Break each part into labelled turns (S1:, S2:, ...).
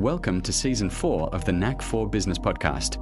S1: Welcome to Season 4 of the Knack for Business podcast.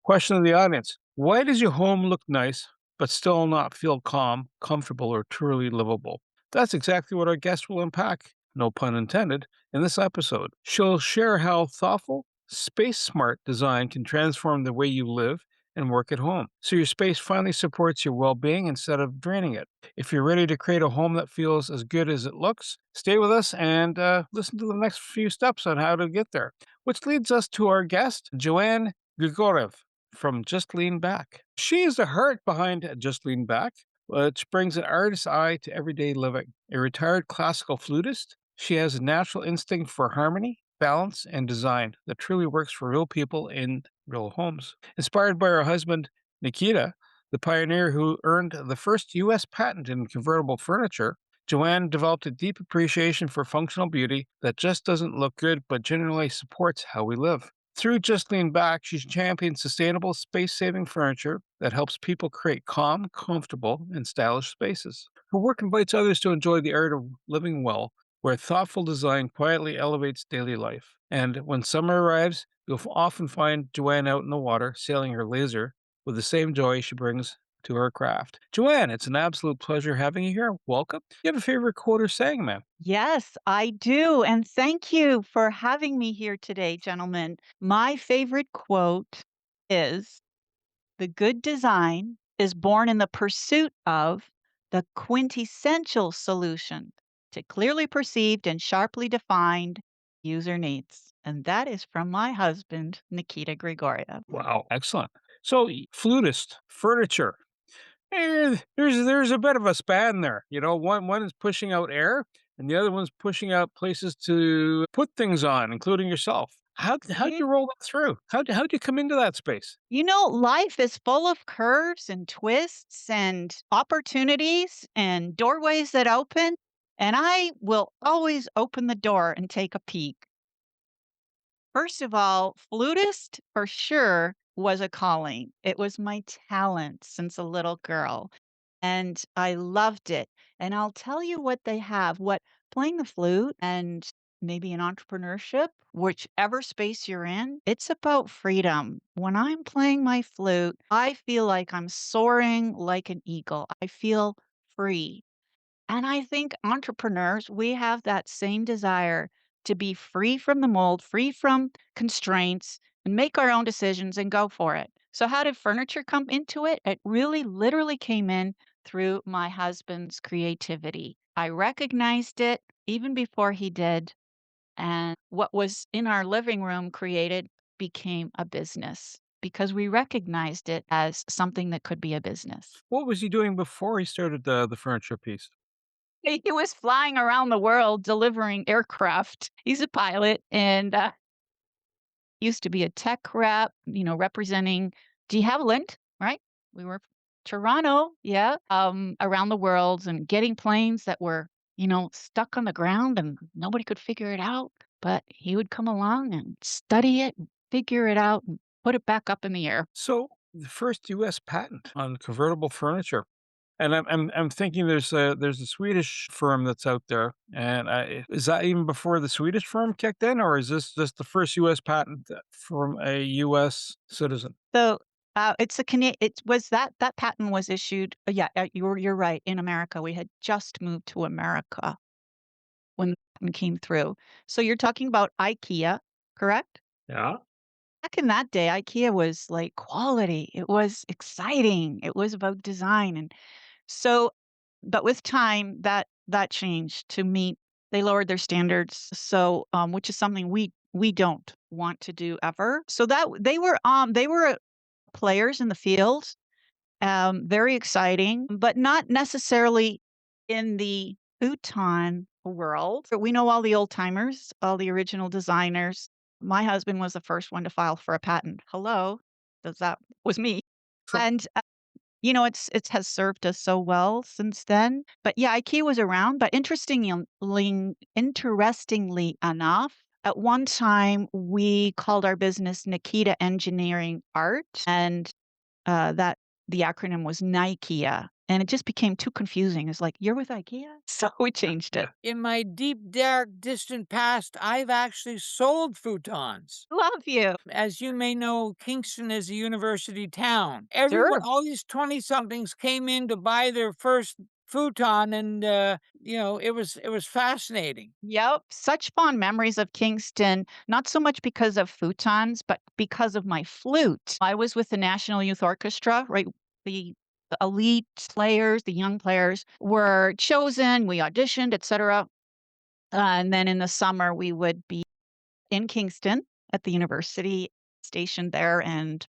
S2: Question of the audience. Why does your home look nice, but still not feel calm, comfortable, or truly livable? That's exactly what our guest will unpack, no pun intended, in this episode. She'll share how thoughtful, space-smart design can transform the way you live and work at home, so your space finally supports your well-being instead of draining it. If you're ready to create a home that feels as good as it looks, stay with us and listen to the next few steps on how to get there. Which leads us to our guest, Joanne Grigorev from Just Lean Back. She is the heart behind Just Lean Back, which brings an artist's eye to everyday living. A retired classical flutist, she has a natural instinct for harmony, balance, and design that truly works for real people in real homes. Inspired by her husband, Nikita, the pioneer who earned the first U.S. patent in convertible furniture, Joanne developed a deep appreciation for functional beauty that just doesn't look good but genuinely supports how we live. Through Just Lean Back, she's championed sustainable, space-saving furniture that helps people create calm, comfortable, and stylish spaces. Her work invites others to enjoy the art of living well, where thoughtful design quietly elevates daily life. And when summer arrives, you'll often find Joanne out in the water, sailing her laser with the same joy she brings to her craft. Joanne, it's an absolute pleasure having you here. Welcome. You have a favorite quote or saying, ma'am?
S3: Yes, I do. And thank you for having me here today, gentlemen. My favorite quote is the good design is born in the pursuit of the quintessential solution to clearly perceived and sharply defined user needs. And that is from my husband, Nikita Grigoriev.
S2: Wow, excellent. So, flutist, furniture. There's a bit of a span there. You know, one is pushing out air, and the other one's pushing out places to put things on, including yourself. How'd you roll that through? How'd you come into that space?
S3: You know, life is full of curves and twists and opportunities and doorways that open, and I will always open the door and take a peek. First of all, flutist for sure was a calling. It was my talent since a little girl, and I loved it. And I'll tell you what they have, what playing the flute and maybe an entrepreneurship, whichever space you're in, it's about freedom. When I'm playing my flute, I feel like I'm soaring like an eagle. I feel free. And I think entrepreneurs, we have that same desire to be free from the mold, free from constraints, and make our own decisions and go for it. So, how did furniture come into it? It really literally came in through my husband's creativity. I recognized it even before he did. And what was in our living room created became a business because we recognized it as something that could be a business.
S2: What was he doing before he started the furniture piece?
S3: He was flying around the world delivering aircraft. He's a pilot and, used to be a tech rep, representing de Havilland, right? We were Toronto, yeah, around the world and getting planes that were, stuck on the ground and nobody could figure it out, but he would come along and study it and figure it out and put it back up in the air.
S2: So, the first U.S. patent on convertible furniture. And I'm thinking there's a Swedish firm that's out there, and is that even before the Swedish firm kicked in, or is this just the first U.S. patent from a U.S. citizen?
S3: So, it's a it was that patent was issued yeah, you're right, in America. We had just moved to America when the patent came through. So you're talking about IKEA, correct?
S2: Yeah.
S3: Back in that day, IKEA was like quality. It was exciting. It was about design, and so but with time, that changed to meet they lowered their standards, so, which is something we don't want to do ever. So that they were players in the field, very exciting, but not necessarily in the futon world. But we know all the old timers, all the original designers. My husband was the first one to file for a patent. Hello, 'cause that was me.
S2: So,
S3: And, it has served us so well since then. But yeah, IKEA was around, but interestingly enough, at one time, we called our business Nikita Engineering Art, and that the acronym was NIKEA. and it just became too confusing. It's like, "You're with IKEA?" So we changed it.
S2: Yeah.
S4: In my deep, dark, distant past, I've actually sold futons.
S3: Love you.
S4: As you may know, Kingston is a university town.
S3: Sure.
S4: Everyone, all these 20 somethings came in to buy their first futon, and it was fascinating.
S3: Yep. Such fond memories of Kingston, not so much because of futons, but because of my flute. I was with the National Youth Orchestra, right? The elite players, the young players were chosen, we auditioned, etc. And then in the summer, we would be in Kingston at the university, stationed there and,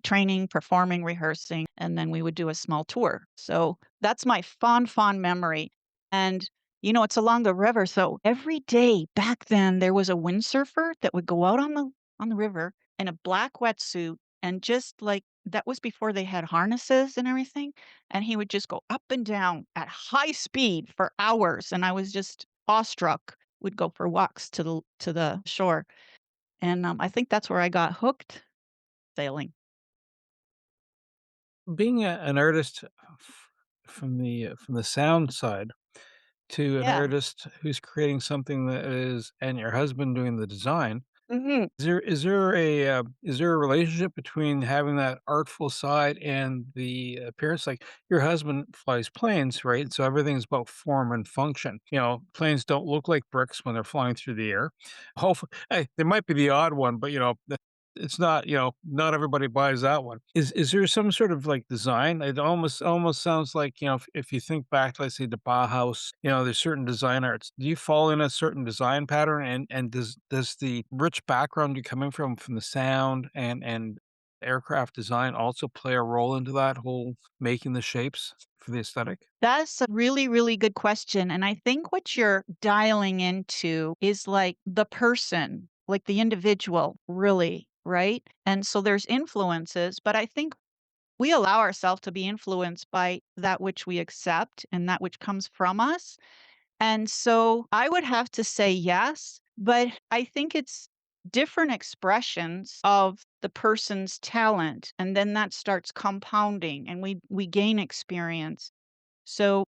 S3: training, performing, rehearsing, and then we would do a small tour. So that's my fond, fond memory. And, it's along the river. So every day back then, there was a windsurfer that would go out on the river in a black wetsuit and just like that was before they had harnesses and everything. And he would just go up and down at high speed for hours. And I was just awestruck. Would go for walks to the shore, and, I think that's where I got hooked sailing.
S2: Being an artist from the sound side to an
S3: Yeah.
S2: artist who's creating something that is and your husband doing the design,
S3: Mhm.
S2: is there a relationship between having that artful side and the appearance? Like, your husband flies planes, right? So everything's about form and function. Planes don't look like bricks when they're flying through the air. Hopefully, hey, there might be the odd one, but, it's not, not everybody buys that one. Is there some sort of, like, design? It almost sounds like, if you think back, let's say, the Bauhaus, there's certain design arts. Do you fall in a certain design pattern? And does the rich background you're coming from the sound and aircraft design also play a role into that whole making the shapes for the aesthetic?
S3: That's a really, really good question, and I think what you're dialing into is, like, the person, like, the individual, really, right? And so there's influences, but I think we allow ourselves to be influenced by that which we accept and that which comes from us. And so I would have to say yes, but I think it's different expressions of the person's talent, and then that starts compounding and we gain experience. So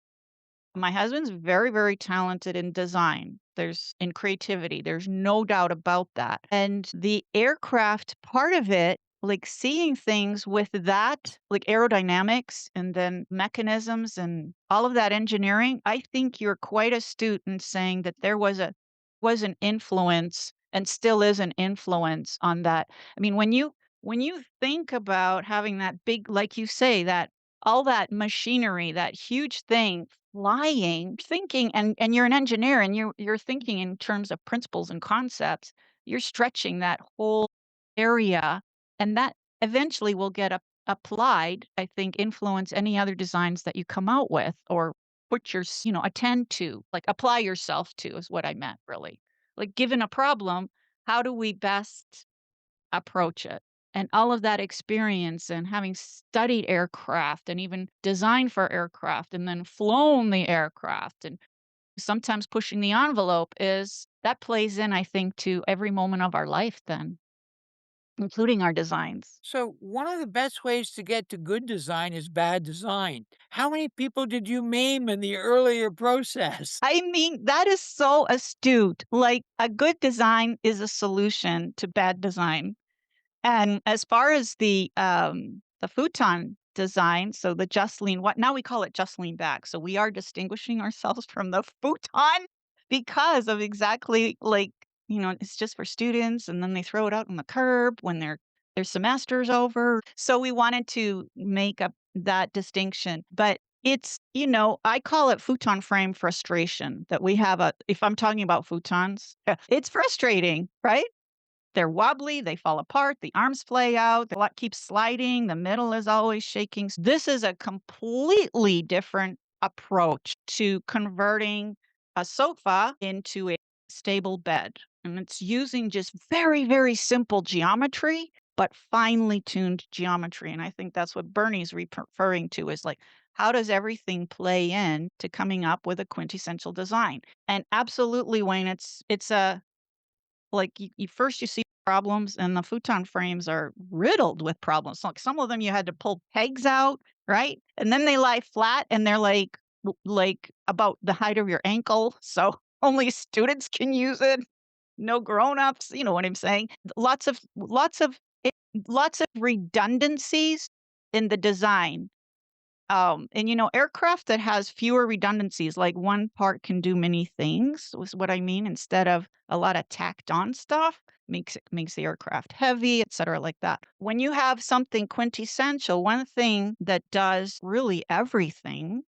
S3: my husband's very, very talented in design. There's in creativity. There's no doubt about that. And the aircraft part of it, like seeing things with that, like aerodynamics and then mechanisms and all of that engineering, I think you're quite astute in saying that there was an influence and still is an influence on that. I mean, when you think about having that big, like you say, that all that machinery, that huge thing flying, thinking and you're an engineer and you're thinking in terms of principles and concepts, you're stretching that whole area and that eventually will get applied, I think, influence any other designs that you come out with or put attend to, like apply yourself to is what I meant really. Like given a problem, how do we best approach it. And all of that experience and having studied aircraft and even designed for aircraft and then flown the aircraft and sometimes pushing the envelope is that plays in, I think, to every moment of our life then, including our designs.
S4: So, one of the best ways to get to good design is bad design. How many people did you maim in the earlier process?
S3: I mean, that is so astute. Like a good design is a solution to bad design. And as far as the futon design, so the just lean what now we call it just lean back. So we are distinguishing ourselves from the futon because of exactly like, it's just for students and then they throw it out on the curb when their semester's over. So we wanted to make up that distinction. But it's, I call it futon frame frustration that we have if I'm talking about futons, it's frustrating, right? They're wobbly, they fall apart, the arms flay out, the lot keeps sliding, the middle is always shaking. This is a completely different approach to converting a sofa into a stable bed. And it's using just very, very simple geometry, but finely tuned geometry. And I think that's what Bernie's referring to is like, how does everything play in to coming up with a quintessential design? And absolutely, Wayne, it's a like you first you see problems, and the futon frames are riddled with problems. Like some of them you had to pull pegs out, right? And then they lie flat and they're like about the height of your ankle. So only students can use it. No grown-ups, you know what I'm saying? Lots of redundancies in the design. And aircraft that has fewer redundancies, like one part can do many things, was what I mean, instead of a lot of tacked on stuff, makes the aircraft heavy, et cetera, like that. When you have something quintessential, one thing that does really everything,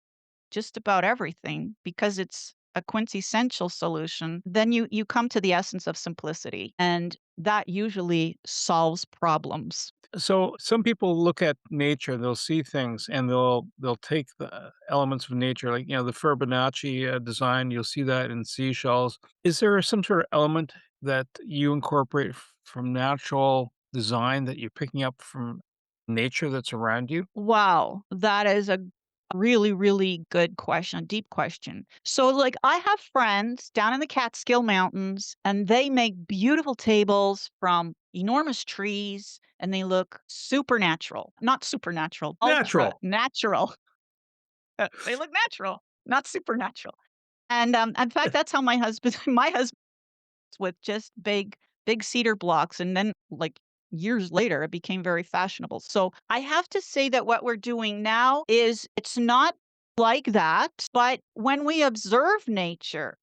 S3: just about everything, because it's a quintessential solution, then you come to the essence of simplicity, and that usually solves problems.
S2: So some people look at nature, they'll see things and they'll take the elements of nature, like the Fibonacci design. You'll see that in seashells. Is there some sort of element that you incorporate from natural design that you're picking up from nature that's around you?
S3: Wow, that is a really, really good question, a deep question. So, like, I have friends down in the Catskill Mountains, and they make beautiful tables from enormous trees, and they look supernatural. Not supernatural, ultra
S2: Natural.
S3: natural. They look natural, not supernatural. And in fact, that's how my husband, my husband with just big cedar blocks, and then, like, years later, it became very fashionable. So, I have to say that what we're doing now is it's not like that, but when we observe nature,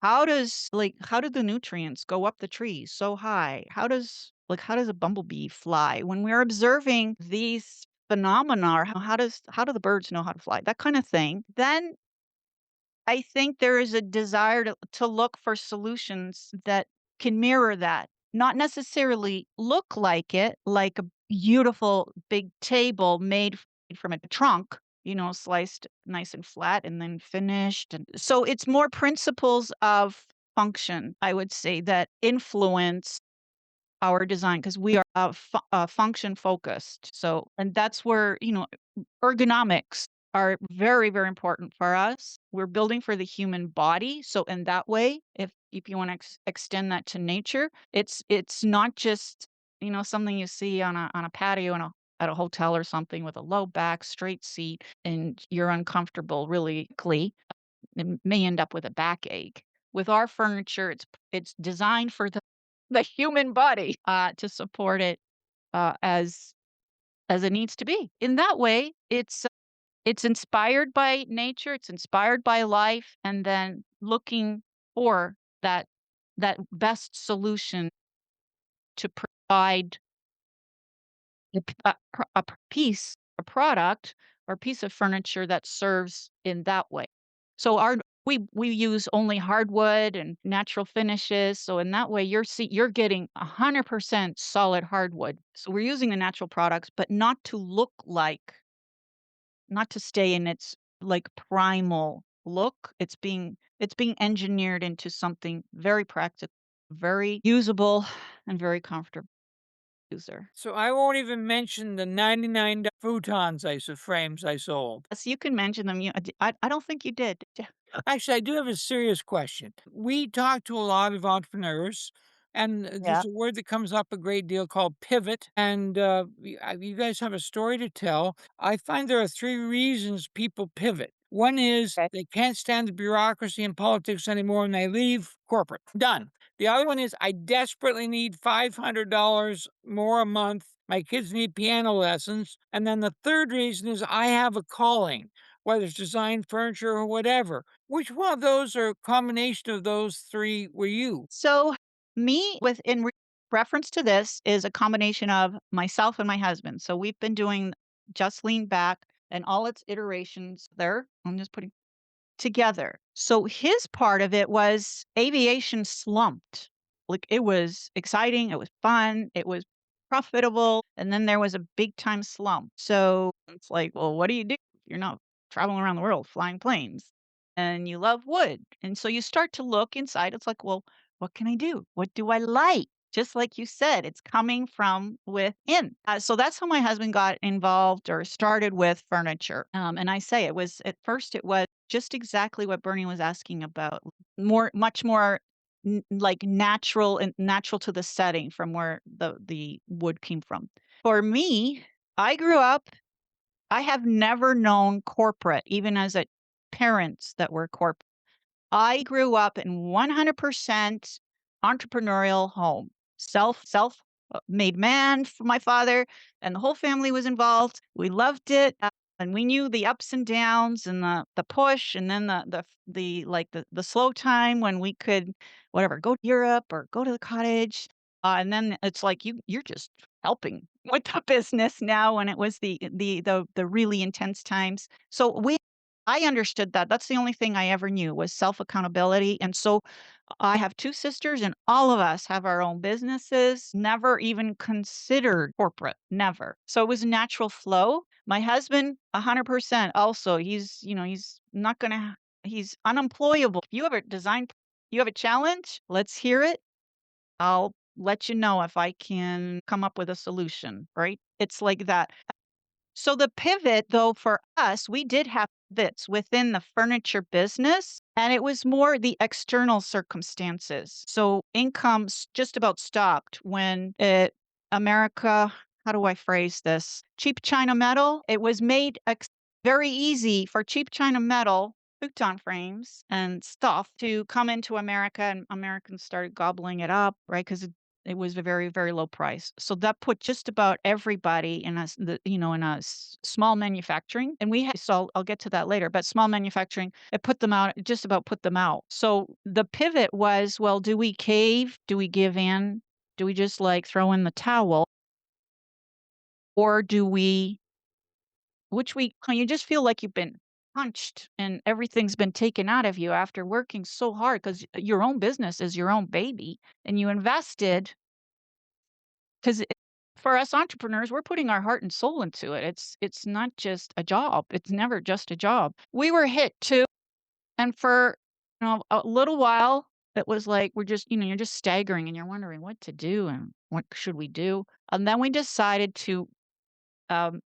S3: how do the nutrients go up the trees so high? How does a bumblebee fly? When we're observing these phenomena, or how do the birds know how to fly? That kind of thing, then I think there is a desire to look for solutions that can mirror that. Not necessarily look like it, like a beautiful big table made from a trunk, sliced nice and flat and then finished. And so it's more principles of function, I would say, that influence our design because we are function focused. So, and that's where, ergonomics are very, very important for us. We're building for the human body. So in that way, if you want to extend that to nature, it's not just, something you see on a patio at a hotel or something with a low back, straight seat, and you're uncomfortable really quickly. It may end up with a backache. With our furniture, it's designed for the human body to support it as it needs to be. In that way, it's inspired by nature, it's inspired by life, and then looking for that best solution to provide a piece, a product, or piece of furniture that serves in that way. So we use only hardwood and natural finishes. So in that way, you're getting 100% solid hardwood. So we're using the natural products, but not to stay in its like primal look. It's being engineered into something very practical, very usable, and very comfortable user.
S4: So I won't even mention the $99 futons frames I sold.
S3: So you can mention them. I don't think you did. Did you?
S4: Actually, I do have a serious question. We talk to a lot of entrepreneurs, and
S3: Yeah.
S4: there's a word that comes up a great deal called pivot. And you guys have a story to tell. I find there are three reasons people pivot. One is
S3: Okay.
S4: they can't stand the bureaucracy and politics anymore and they leave corporate. Done. The other one is I desperately need $500 more a month. My kids need piano lessons. And then the third reason is I have a calling, whether it's design, furniture, or whatever. Which one of those or combination of those three were you?
S3: So me with in reference to this is a combination of myself and my husband. So we've been doing Just Lean Back and all its iterations there. I'm just putting together. So his part of it was aviation slumped. Like it was exciting, it was fun, it was profitable, and then there was a big time slump. So it's like, well, what do you do? You're not traveling around the world flying planes and you love wood. And so you start to look inside. It's like, well, what can I do? What do I like? Just like you said, it's coming from within. So that's how my husband got involved or started with furniture. And I say it was at first, it was just exactly what Bernie was asking about. Much more like natural and natural to the setting from where the wood came from. For me, I grew up I have never known corporate, even as a parents that were corporate. I grew up in 100% entrepreneurial home. Made man for my father, and the whole family was involved. We loved it, and we knew the ups and downs and the push, and then the slow time when we could, whatever, go to Europe or go to the cottage, and then it's like you're just helping with the business now when it was the really intense times. So I understood that. That's the only thing I ever knew was self-accountability, and so I have 2 sisters, and all of us have our own businesses, never even considered corporate, never. So it was a natural flow. My husband, 100% also, he's not gonna he's unemployable. If you have a challenge, let's hear it. I'll let you know if I can come up with a solution, right? It's like that. So the pivot, though, for us, we did have pivots within the furniture business, and it was more the external circumstances. So incomes just about stopped when America, how do I phrase this? Cheap China metal. It was made very easy for cheap China metal, futon frames and stuff to come into America, and Americans started gobbling it up, right? Because it was a very, very low price. So that put just about everybody in in a small manufacturing. And so I'll get to that later, but small manufacturing, it just about put them out. So the pivot was, well, do we cave? Do we give in? Do we just like throw in the towel? Or do we, you just feel like you've been punched and everything's been taken out of you after working so hard because your own business is your own baby and you invested. 'Cause for us entrepreneurs, we're putting our heart and soul into it. It's not just a job. It's never just a job. We were hit too, and for, a little while, it was like we're just, you're just staggering and you're wondering what to do and what should we do? And then we decided to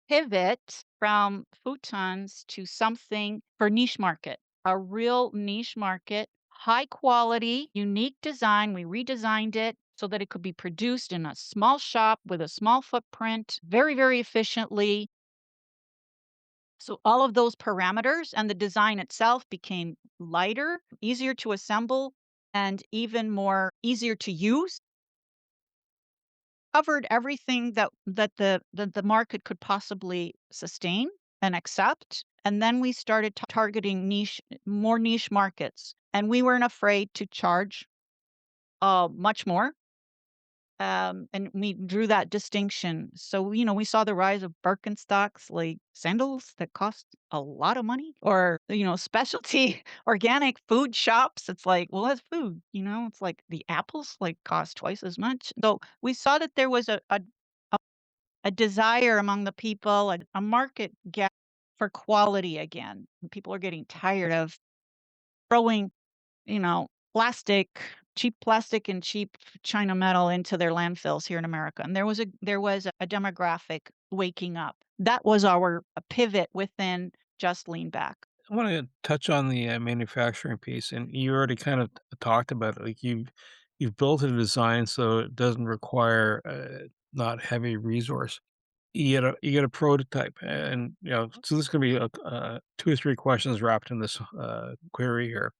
S3: pivot from futons to something for niche market, a real niche market, high quality, unique design. We redesigned it so that it could be produced in a small shop with a small footprint, very, very efficiently. So all of those parameters and the design itself became lighter, easier to assemble, and even more easier to use. Covered everything that the market could possibly sustain and accept, and then we started targeting more niche markets, and we weren't afraid to charge, much more, and we drew that distinction. So, we saw the rise of Birkenstocks, like sandals that cost a lot of money, or, specialty organic food shops. It's like, well, that's food, it's like the apples like cost twice as much. So we saw that there was a, a desire among the people, a market gap for quality again. People are getting tired of throwing plastic, cheap plastic and cheap China metal into their landfills here in America. And there was a demographic waking up. That was our pivot within Just Lean Back.
S2: I want to touch on the manufacturing piece, and you already kind of talked about it. Like you've built a design so it doesn't require not heavy resource. You get a prototype, and so this is gonna be 2 or 3 questions wrapped in this query here.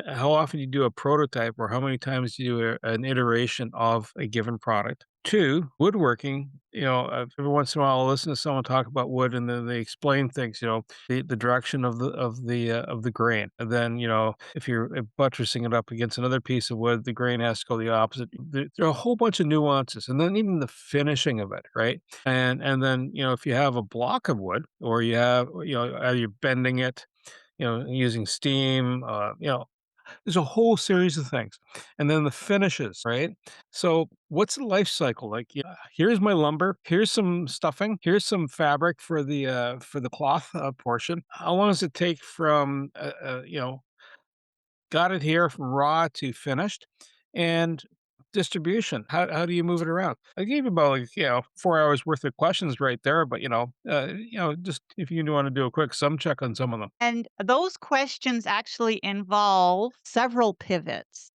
S2: How often you do a prototype, or how many times do you do an iteration of a given product? 2, woodworking. Every once in a while, I'll listen to someone talk about wood, and then they explain things. The direction of the grain, and then if you're buttressing it up against another piece of wood, the grain has to go the opposite. There are a whole bunch of nuances, and then even the finishing of it, right? And then, if you have a block of wood, or you have, are you bending it, using steam, there's a whole series of things. And then the finishes, right? So what's the life cycle? Like, here's my lumber, here's some stuffing, here's some fabric for the cloth portion. How long does it take from got it here from raw to finished? And distribution. How do you move it around? I gave you about, like, 4 hours worth of questions right there, but just if you want to do a quick sum check on some of them.
S3: And those questions actually involve several pivots.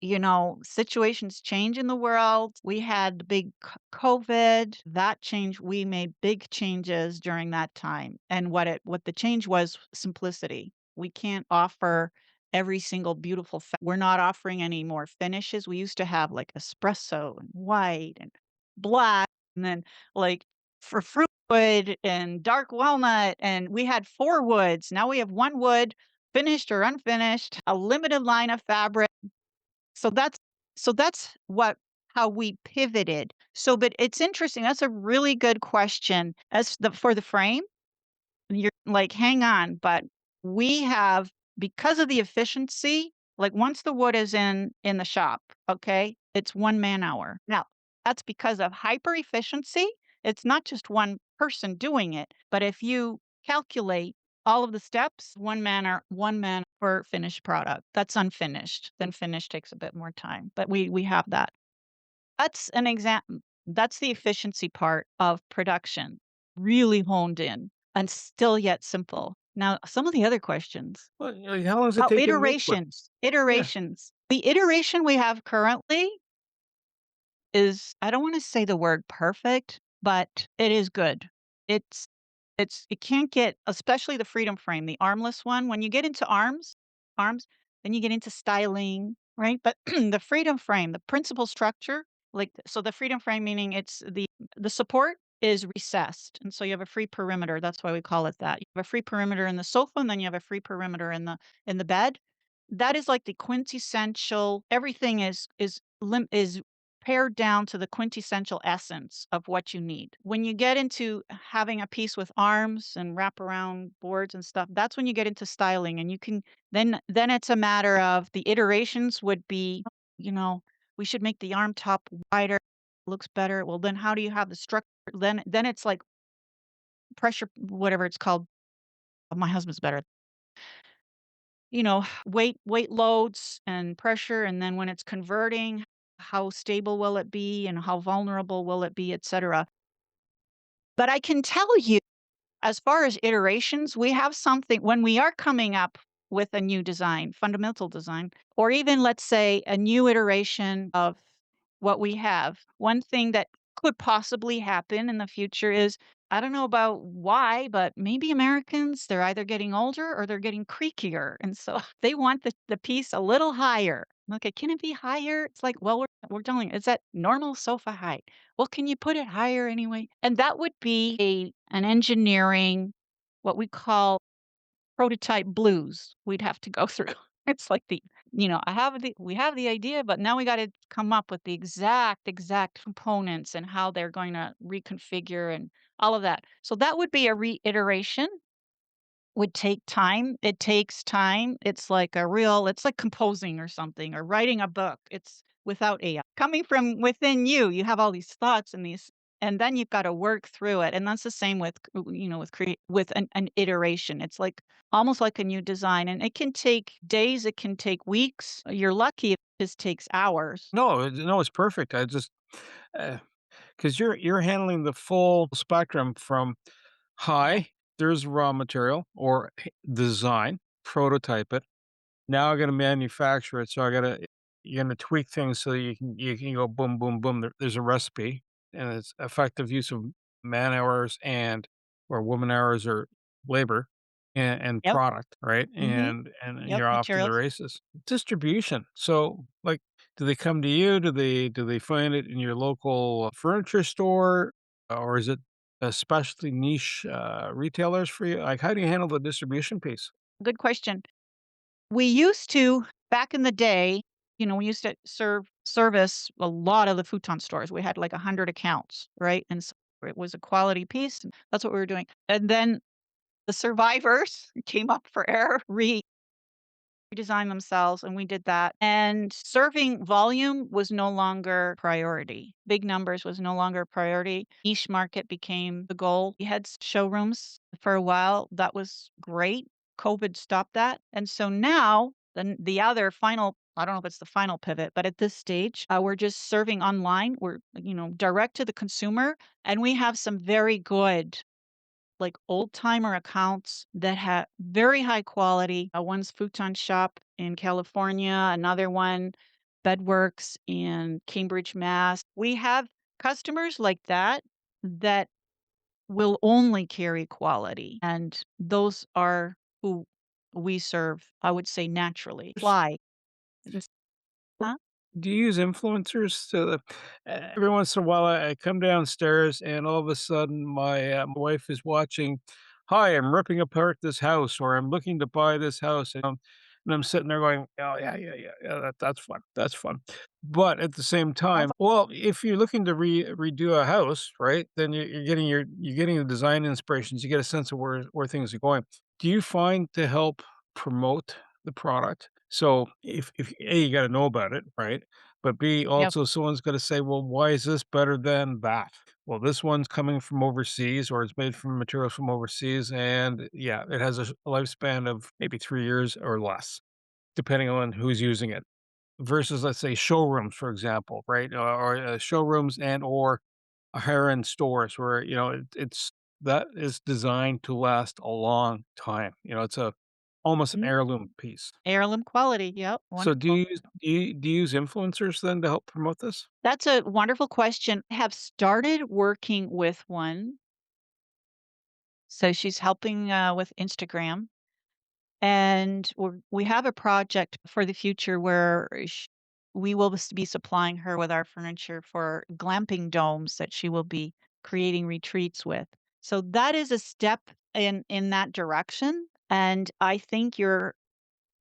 S3: Situations change in the world. We had the big COVID, that changed. We made big changes during that time. And what the change was simplicity. We can't offer every single beautiful we're not offering any more finishes. We used to have like espresso and white and black, and then like for fruit wood and dark walnut, and we had 4 woods. Now we have 1 wood, finished or unfinished, a limited line of fabric. So that's what how we pivoted. But it's interesting. That's a really good question. As for the frame, you're like, hang on, but we have, because of the efficiency, like once the wood is in the shop, okay, it's 1 man hour. Now, that's because of hyper efficiency. It's not just one person doing it, but if you calculate all of the steps, 1 man for finished product. That's unfinished. Then finished takes a bit more time, but we have that. That's an example. That's the efficiency part of production, really honed in and still yet simple. Now, some of the other questions.
S2: Well, how long does it
S3: Oh,
S2: take you to make one?
S3: iterations.
S2: Yeah.
S3: Iterations. The iteration we have currently is, I don't want to say the word perfect, but it is good. It's it can't get, especially the freedom frame, the armless one. When you get into arms, then you get into styling, right? But the freedom frame, the principal structure, so the freedom frame, meaning it's the support is recessed, and so you have a free perimeter. That's why we call it that. You have a free perimeter in the sofa, and then you have a free perimeter in the bed. That is like the quintessential. Everything is pared down to the quintessential essence of what you need. When you get into having a piece with arms and wraparound boards and stuff, that's when you get into styling, and you can then it's a matter of the iterations would be, you know, we should make the arm top wider, looks better. Well, then how do you have the structure? Then it's like pressure, whatever it's called. My husband's better. Weight loads and pressure, and then when it's converting, how stable will it be and how vulnerable will it be, etc. But I can tell you, as far as iterations, we have something when we are coming up with a new design, fundamental design, or even, let's say, a new iteration of what we have. One thing that could possibly happen in the future is, I don't know about why, but maybe Americans, they're either getting older or they're getting creakier. And so they want the piece a little higher. Okay, can it be higher? It's like, well, we're telling you, it's at normal sofa height. Well, can you put it higher anyway? And that would be an engineering, what we call prototype blues we'd have to go through. It's like we have the idea, but now we got to come up with the exact components and how they're going to reconfigure and all of that. So that would be a reiteration, would take time. It takes time. It's like composing or something or writing a book. It's without AI. Coming from within you, you have all these thoughts and then you've got to work through it. And that's the same with, with an iteration. It's like almost like a new design, and it can take days. It can take weeks. You're lucky if it just takes hours.
S2: No, no, it's perfect. I just, because you're handling the full spectrum from high, there's raw material or design, prototype it. Now I gotta manufacture it, so you're gonna tweak things so you can go boom, boom, boom. There's a recipe, and it's effective use of man hours or woman hours or labor and
S3: Yep.
S2: product, right?
S3: Mm-hmm.
S2: And
S3: Yep.
S2: you're off to the
S3: Materials.
S2: races. Distribution. So, like, do they come to you? Do they find it in your local furniture store, or is it a specialty niche retailers for you? Like, how do you handle the distribution piece?
S3: Good question. We used to, back in the day, we used to service a lot of the futon stores. We had like 100 accounts, right? And so it was a quality piece. And that's what we were doing. And then the survivors came up for air, redesign themselves, and we did that. And serving volume was no longer priority. Big numbers was no longer priority. Niche market became the goal. We had showrooms for a while. That was great. COVID stopped that. And so now the other final I don't know if it's the final pivot, but at this stage, we're just serving online. We're, direct to the consumer, and we have some very good, like, old timer accounts that have very high quality. One's Futon Shop in California, another one, Bedworks in Cambridge, Mass. We have customers like that that will only carry quality, and those are who we serve, I would say, naturally. Fly. Just huh?
S2: Do you use influencers to every once in a while, I come downstairs and all of a sudden my wife is watching, "Hi, I'm ripping apart this house," or, "I'm looking to buy this house," and I'm sitting there going, "Oh, yeah, yeah, yeah, yeah, that's fun, that's fun." But at the same time, well, if you're looking to redo a house, right, then you're getting the design inspirations, you get a sense of where things are going. Do you find to help promote the product? So if A, you gotta know about it, right? But B,
S3: Yep.
S2: also someone's gotta say, "Well, why is this better than that?" Well, this one's coming from overseas or it's made from materials from overseas, and yeah, it has a lifespan of maybe 3 years or less, depending on who's using it. Versus, let's say, showrooms, for example, right? Or showrooms and or higher-end stores where, it's that is designed to last a long time. It's almost an
S3: Mhm.
S2: heirloom piece.
S3: Heirloom quality. Yep.
S2: So
S3: Wonderful.
S2: do you use influencers then to help promote this?
S3: That's a wonderful question. I have started working with one. So she's helping with Instagram. And we have a project for the future where we will be supplying her with our furniture for glamping domes that she will be creating retreats with. So that is a step in that direction. And I think you're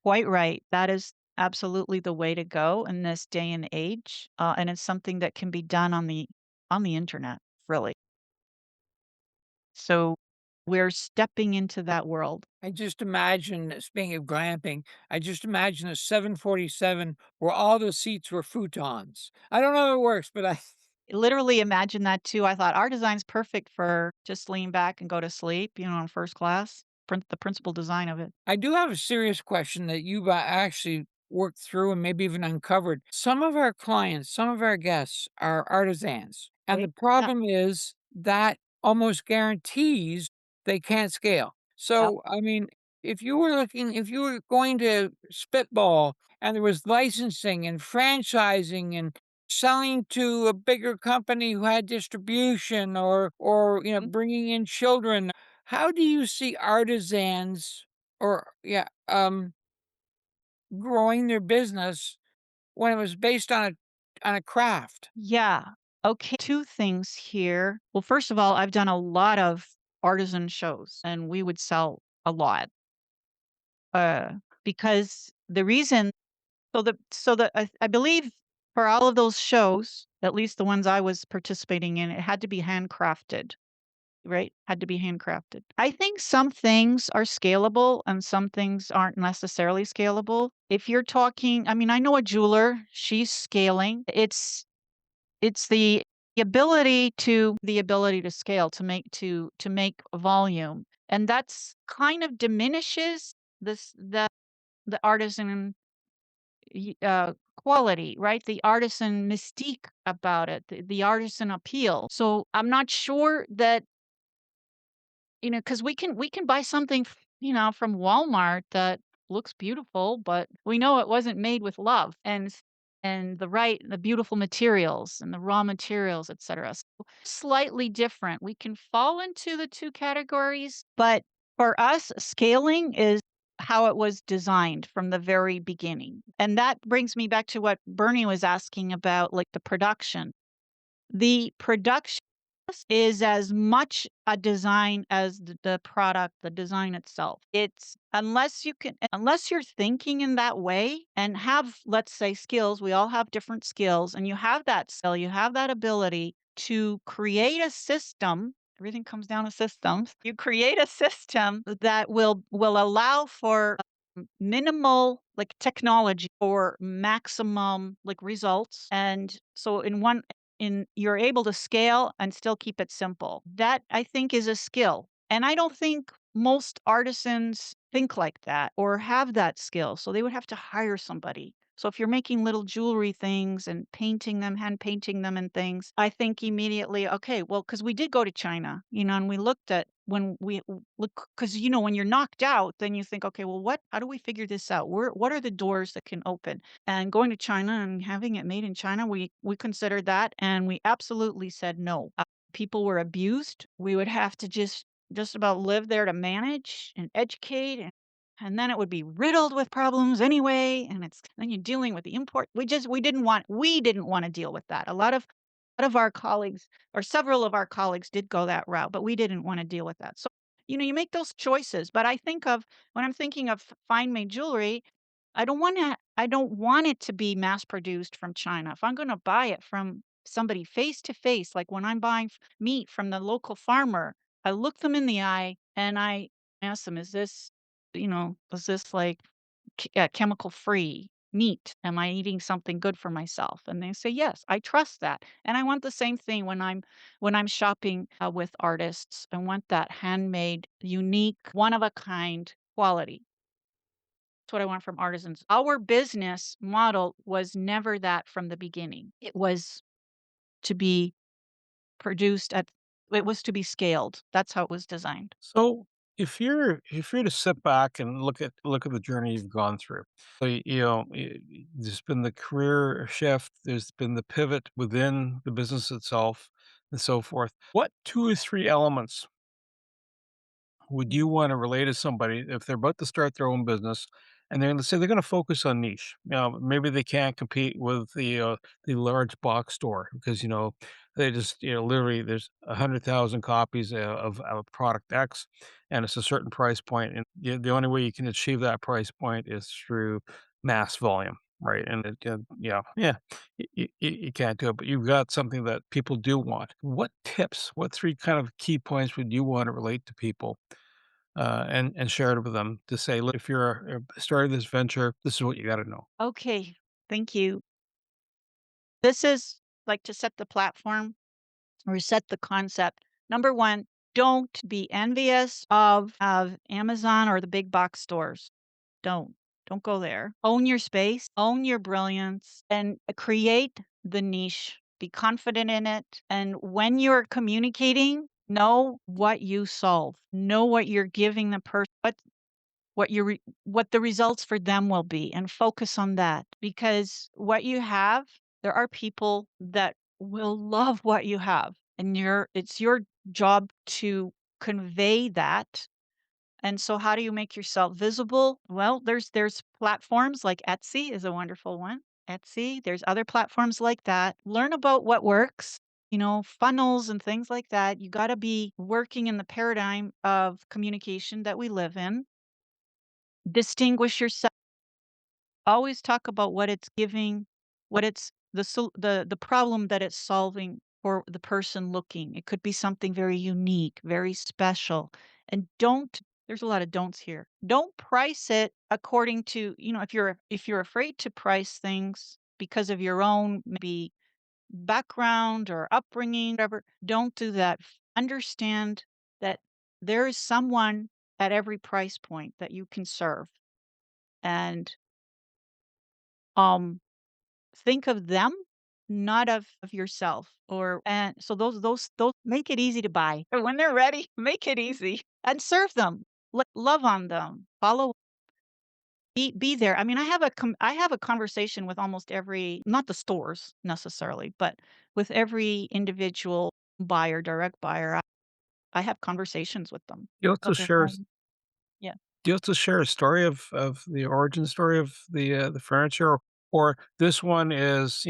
S3: quite right. That is absolutely the way to go in this day and age. And it's something that can be done on the internet, really. So we're stepping into that world.
S4: I just imagine, speaking of glamping, I just imagine a 747 where all the seats were futons. I don't know how it works, but I
S3: Literally imagine that too. I thought our design's perfect for just lean back and go to sleep, in first class. The principal design of it.
S4: I do have a serious question that you've actually worked through and maybe even uncovered. Some of our clients, some of our guests are artisans, and
S3: Right?
S4: the
S3: Yeah.
S4: problem is that almost guarantees they can't scale.
S3: Yep.
S4: So, I mean, if you were going to spitball and there was licensing and franchising and selling to a bigger company who had distribution or
S3: Mhm.
S4: bringing in children, how do you see artisans or growing their business when it was based on a craft?
S3: Yeah. Okay. Two things here. Well, first of all, I've done a lot of artisan shows and we would sell a lot. Uh, because the reason I believe for all of those shows, at least the ones I was participating in, it had to be handcrafted. Right? Had to be handcrafted. I think some things are scalable and some things aren't necessarily scalable. If you're talking, I mean, I know a jeweler, she's scaling. It's the ability to scale, to make volume. And that's kind of diminishes the artisan quality, right? The artisan mystique about it, the artisan appeal. So I'm not sure that because we can buy something, from Walmart that looks beautiful, but we know it wasn't made with love and the beautiful materials and the raw materials, etc. So slightly different. We can fall into the two categories, but for us, scaling is how it was designed from the very beginning. And that brings me back to what Bernie was asking about, like the production. The production is as much a design as the product, the design itself. It's unless you're thinking in that way and have, let's say, skills, we all have different skills, and you have that skill, you have that ability to create a system. Everything comes down to systems. You create a system that will allow for minimal like technology for maximum like results. And so in you're able to scale and still keep it simple. That I think is a skill. And I don't think most artisans think like that or have that skill. So they would have to hire somebody. So if you're making little jewelry things and painting them, hand painting them and things, I think immediately, okay, well, because we did go to China, and we looked at when we look, because when you're knocked out, then you think, okay, well, how do we figure this out? What are the doors that can open? And going to China and having it made in China, we considered that, and we absolutely said no. People were abused. We would have to just about live there to manage and educate, and then it would be riddled with problems anyway, and then you're dealing with the import. We didn't want to deal with that. A lot of our colleagues, or several of our colleagues, did go that route, but we didn't want to deal with that. So, you make those choices. But when I'm thinking of fine made jewelry, I don't want it to be mass produced from China. If I'm going to buy it from somebody face to face, like when I'm buying meat from the local farmer, I look them in the eye and I ask them, is this like chemical free meat? Am I eating something good for myself? And they say, yes, I trust that. And I want the same thing when I'm shopping with artists. I want that handmade, unique, one of a kind quality. That's what I want from artisans. Our business model was never that from the beginning. It was to be produced at it was to be scaled. That's how it was designed.
S2: So if you're to sit back and look at the journey you've gone through, so there's been the career shift, there's been the pivot within the business itself, and so forth. What two or three elements would you want to relay to somebody if they're about to start their own business and let's say they're going to focus on niche? Maybe they can't compete with the large box store because they just literally there's 100,000 copies of product X, and it's a certain price point, and the only way you can achieve that price point is through mass volume. Right. And you can't do it, but you've got something that people do want. What tips, what three kind of key points would you want to relate to people and share it with them to say, look, if you're starting this venture, this is what you got to know.
S3: Okay, thank you. This is like to set the platform or set the concept. Number one, don't be envious of Amazon or the big box stores. Don't. Don't go there. Own your space, own your brilliance, and create the niche. Be confident in it. And when you're communicating, know what you solve. Know what you're giving the person, what the results for them will be, and focus on that, because what you have, there are people that will love what you have, and it's your job to convey that. And so how do you make yourself visible? Well, there's platforms like Etsy is a wonderful one. Etsy, there's other platforms like that. Learn about what works, funnels and things like that. You got to be working in the paradigm of communication that we live in. Distinguish yourself. Always talk about what it's giving, what it's the problem that it's solving for the person looking. It could be something very unique, very special. And don't there's a lot of don'ts here. Don't price it according to, if you're afraid to price things because of your own maybe background or upbringing, whatever, don't do that. Understand that there is someone at every price point that you can serve. And um think of them, not of yourself. And so those make it easy to buy. And when they're ready, make it easy and serve them. Love on them. Follow, be there. I mean, I have a conversation with almost every, not the stores necessarily, but with every individual buyer, direct buyer. I have conversations with them
S2: You also
S3: about their
S2: share
S3: home. Yeah.
S2: Do you also share a story of the origin story of the furniture? Or this one is,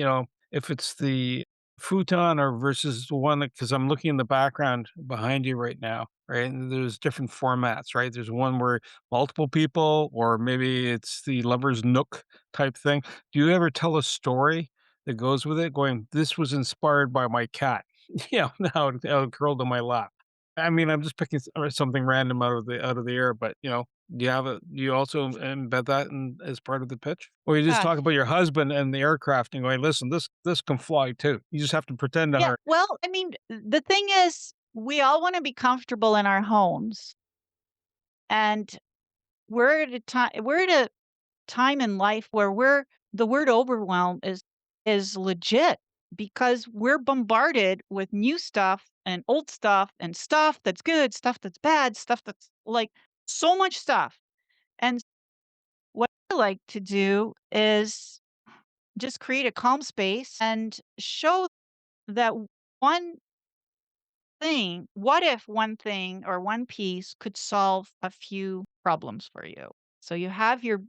S2: if it's the futon or versus the one that, because I'm looking in the background behind you right now, right? And there's different formats, right? There's one where multiple people, or maybe it's the lover's nook type thing. Do you ever tell a story that goes with it, going, "This was inspired by my cat," now it curled in my lap. I mean, I'm just picking something random out of the air, but, do you also embed that as part of the pitch? Or you just
S3: Uh,
S2: talk about your husband and the aircraft and going, "Listen, this can fly too." You just have to pretend to
S3: yeah.
S2: her.
S3: Well, I mean, the thing is, we all want to be comfortable in our homes, and we're at a time in life where we're the word overwhelm is legit because we're bombarded with new stuff and old stuff that's good, stuff that's bad, stuff that's like so much stuff. And what I like to do is just create a calm space and show that one what if one thing or one piece could solve a few problems for you? So you have your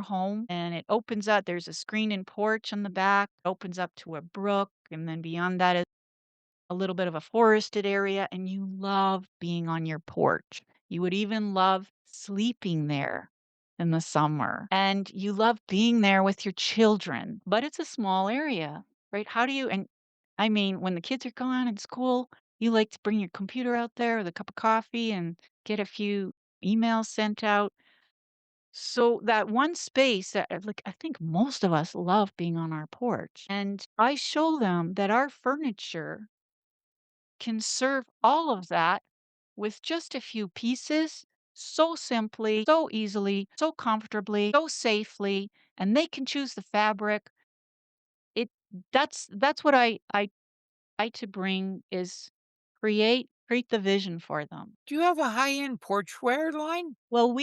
S3: home and it opens up. There's a screen and porch on the back, opens up to a brook, and then beyond that is a little bit of a forested area, and you love being on your porch. You would even love sleeping there in the summer, and you love being there with your children, but it's a small area, right? How do you, and I mean, when the kids are gone in school, you like to bring your computer out there with a cup of coffee and get a few emails sent out. So that one space that like I think most of us love being on our porch. And I show them that our furniture can serve all of that with just a few pieces, so simply, so easily, so comfortably, so safely, and they can choose the fabric. It that's what I try to bring is create the vision for them.
S4: Do you have a high-end porchware line?
S3: Well,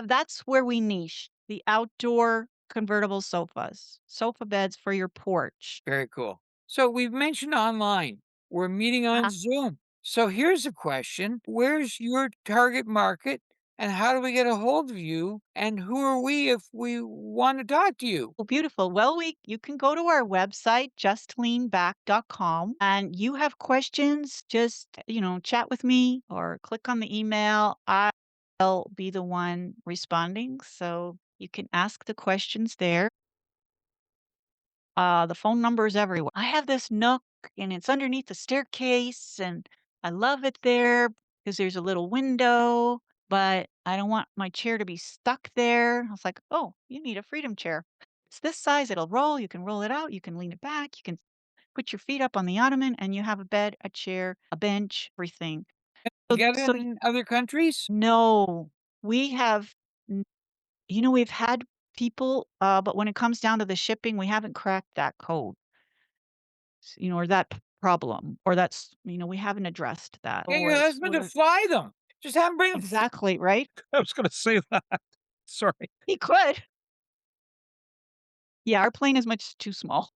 S3: that's where we niche, the outdoor convertible sofas, sofa beds for your porch.
S4: Very cool. So we've mentioned online. We're meeting on Zoom. So here's a question. Where's your target market and how do we get a hold of you? And who are we if we want to talk to you?
S3: Well, beautiful. Well, you can go to our website, justleanback.com, and you have questions, just, chat with me or click on the email. I'll be the one responding. So you can ask the questions there. The phone number is everywhere. I have this nook and it's underneath the staircase and I love it there because there's a little window, but I don't want my chair to be stuck there. I was like, oh, you need a freedom chair. It's this size, it'll roll. You can roll it out, you can lean it back, you can put your feet up on the ottoman, and you have a bed, a chair, a bench, everything.
S4: You
S3: So,
S4: get it
S3: so
S4: in other countries?
S3: no, we have we've had people, but when it comes down to the shipping, we haven't cracked that code, or that problem, or we haven't addressed that.
S4: Get your
S3: Or
S4: husband
S3: sort
S4: to
S3: of
S4: fly them. Just have him bring them.
S3: exactly, right?
S2: I was going to say that. Sorry.
S3: He could. Yeah, our plane is much too small.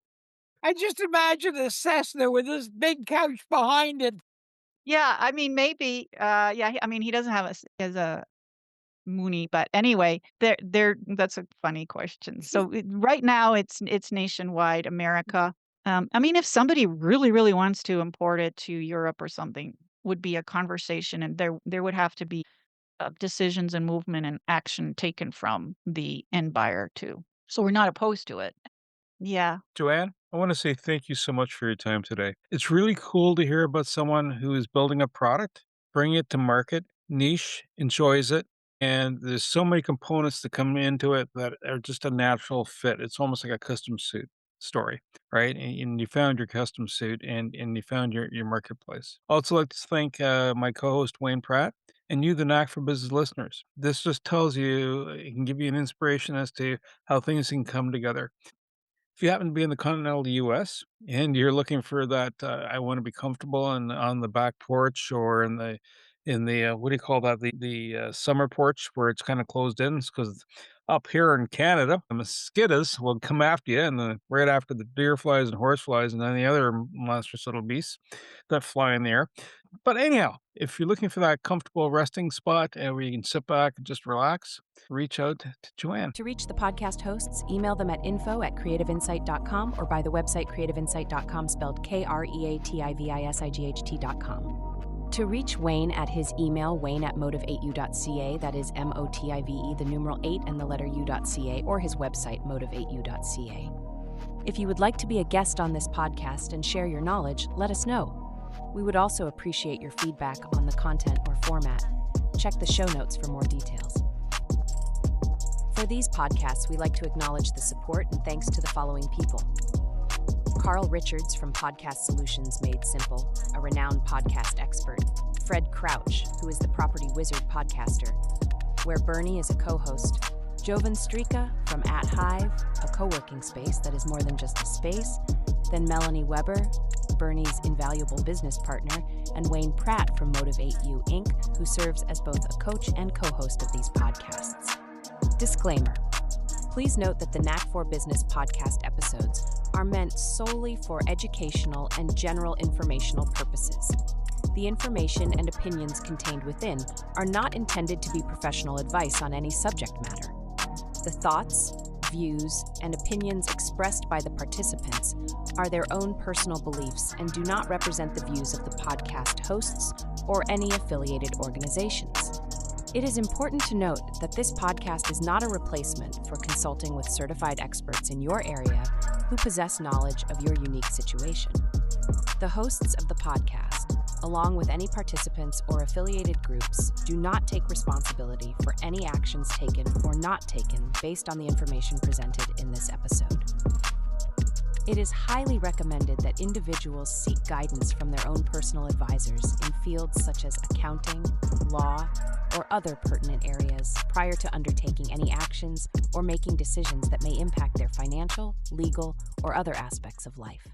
S4: I just imagine a Cessna with this big couch behind it.
S3: Yeah, I mean, maybe, yeah, I mean, he doesn't have as a Mooney, but anyway, that's a funny question. So right now it's nationwide, America. I mean, if somebody really, really wants to import it to Europe or something, would be a conversation, and there would have to be decisions and movement and action taken from the end buyer too. So we're not opposed to it. Yeah.
S2: Joanne, I want to say thank you so much for your time today. It's really cool to hear about someone who is building a product, bringing it to market, niche, enjoys it. And there's so many components that come into it that are just a natural fit. It's almost like a custom suit story, right? And you found your custom suit and you found your marketplace. Also like to thank my co-host Wayne Pratt and you, the Knack for Business listeners. This just tells you, it can give you an inspiration as to how things can come together. If you happen to be in the continental US and you're looking for that, I want to be comfortable and on the back porch or in the what do you call that? The summer porch where it's kind of closed in, because up here in Canada, the mosquitoes will come after you, and right after the deer flies and horse flies and any other monstrous little beasts that fly in the air. But anyhow, if you're looking for that comfortable resting spot where you can sit back and just relax, reach out to Joanne.
S5: To reach the podcast hosts, email them at info@creativeinsight.com or by the website creativeinsight.com, spelled KREATIVISIGHT.com. To reach Wayne at his email, wayne@motive8u.ca, that is MOTIVE, the numeral 8 and the letter u.ca, or his website, motive8u.ca. If you would like to be a guest on this podcast and share your knowledge, let us know. We would also appreciate your feedback on the content or format. Check the show notes for more details. For these podcasts, we like to acknowledge the support and thanks to the following people. Carl Richards from Podcast Solutions Made Simple, a renowned podcast expert. Fred Crouch, who is the Property Wizard podcaster, where Bernie is a co-host. Jovan Strika from At Hive, a co-working space that is more than just a space, then Melanie Weber, Bernie's invaluable business partner, and Wayne Pratt from Motivate You, Inc., who serves as both a coach and co-host of these podcasts. Disclaimer. Please note that the Knack for Business podcast episodes are meant solely for educational and general informational purposes. The information and opinions contained within are not intended to be professional advice on any subject matter. The thoughts, views, and opinions expressed by the participants are their own personal beliefs and do not represent the views of the podcast hosts or any affiliated organizations. It is important to note that this podcast is not a replacement for consulting with certified experts in your area who possess knowledge of your unique situation. The hosts of the podcast, along with any participants or affiliated groups, do not take responsibility for any actions taken or not taken based on the information presented in this episode. It is highly recommended that individuals seek guidance from their own personal advisors in fields such as accounting, law, or other pertinent areas prior to undertaking any actions or making decisions that may impact their financial, legal, or other aspects of life.